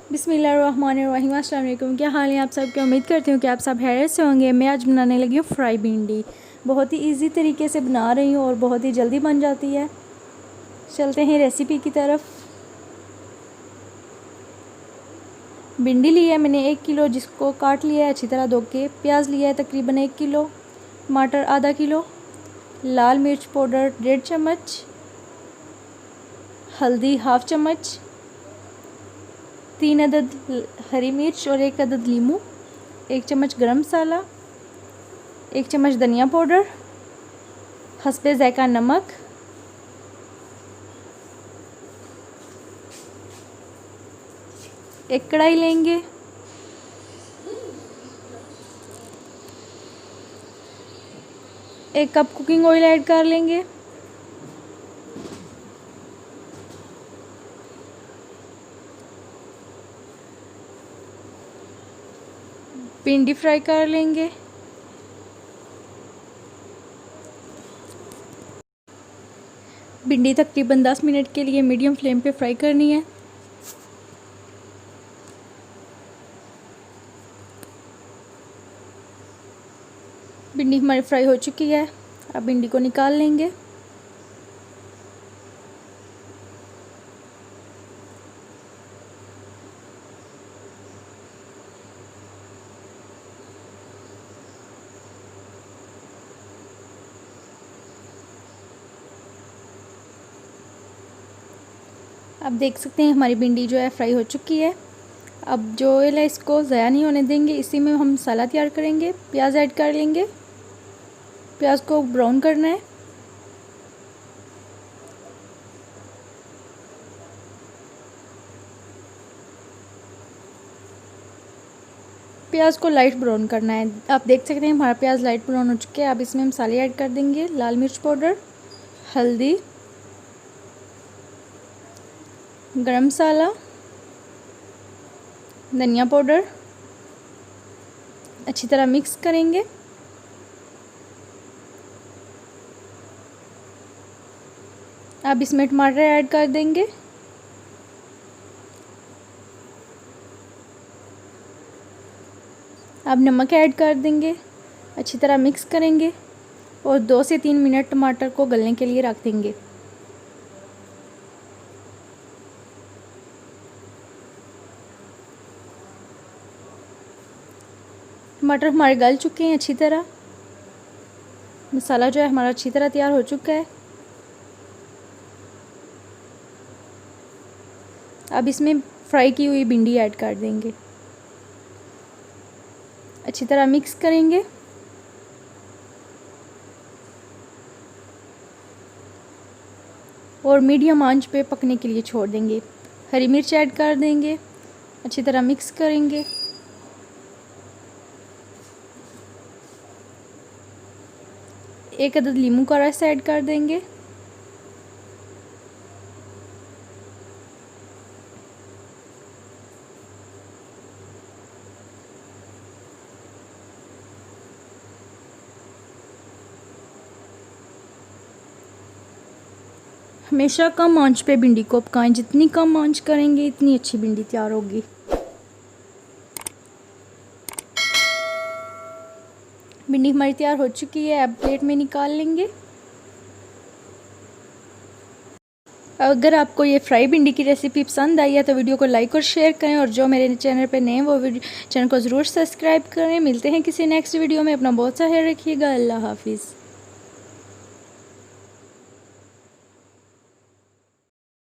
बिस्मिल्लाहिर्रहमानिर्रहीम। अस्सलाम वालेकुम। क्या हाल है आप सब की? उम्मीद करती हूँ कि आप सब खैरियत से होंगे। मैं आज बनाने लगी हूँ फ्राई भिंडी। बहुत ही इजी तरीके से बना रही हूँ और बहुत ही जल्दी बन जाती है। चलते हैं रेसिपी की तरफ। भिंडी ली है मैंने 1 किलो, जिसको काट लिया है अच्छी तरह धो के। प्याज लिया है तकरीबन 1 किलो। टमाटर आधा किलो। लाल मिर्च पाउडर 1.5 चम्मच। हल्दी 1/2 चम्मच। 3 अदद हरी मिर्च और 1 अदद लीमू। 1 चम्मच गरम मसाला। 1 चम्मच धनिया पाउडर। हस्बे ज़ायका नमक। एक कढ़ाई लेंगे। एक कप कुकिंग ऑयल ऐड कर लेंगे। भिंडी फ्राई कर लेंगे। भिंडी तकरीबन 10 मिनट के लिए मीडियम फ्लेम पे फ्राई करनी है। भिंडी हमारी फ्राई हो चुकी है। अब भिंडी को निकाल लेंगे। अब देख सकते हैं हमारी भिंडी जो है फ्राई हो चुकी है। अब जो ऑयल है इसको ज़ाया नहीं होने देंगे। इसी में हम मसाला तैयार करेंगे। प्याज ऐड कर लेंगे। प्याज को ब्राउन करना है। प्याज को लाइट ब्राउन करना है। आप देख सकते हैं हमारा प्याज लाइट ब्राउन हो चुके हैं। अब इसमें मसाले ऐड कर देंगे। लाल मिर्च पाउडर, हल्दी, गरम मसाला, धनिया पाउडर। अच्छी तरह मिक्स करेंगे। अब इसमें टमाटर ऐड कर देंगे। अब नमक ऐड कर देंगे। अच्छी तरह मिक्स करेंगे और 2 से 3 मिनट टमाटर को गलने के लिए रख देंगे। टमाटर हमारे गल चुके हैं अच्छी तरह। मसाला जो है हमारा अच्छी तरह तैयार हो चुका है। अब इसमें फ्राई की हुई भिंडी ऐड कर देंगे। अच्छी तरह मिक्स करेंगे और मीडियम आंच पे पकने के लिए छोड़ देंगे। हरी मिर्च ऐड कर देंगे। अच्छी तरह मिक्स करेंगे। एक अदद लीमू का रस ऐड कर देंगे। हमेशा कम आंच पे भिंडी को पकाएं। जितनी कम आंच करेंगे इतनी अच्छी भिंडी तैयार होगी। भिंडी हमारी तैयार हो चुकी है। अब प्लेट में निकाल लेंगे। अगर आपको ये फ्राई भिंडी की रेसिपी पसंद आई है तो वीडियो को लाइक और शेयर करें, और जो मेरे चैनल पे नए हैं वो चैनल को ज़रूर सब्सक्राइब करें। मिलते हैं किसी नेक्स्ट वीडियो में। अपना बहुत सा ख्याल रखिएगा। अल्लाह हाफिज़।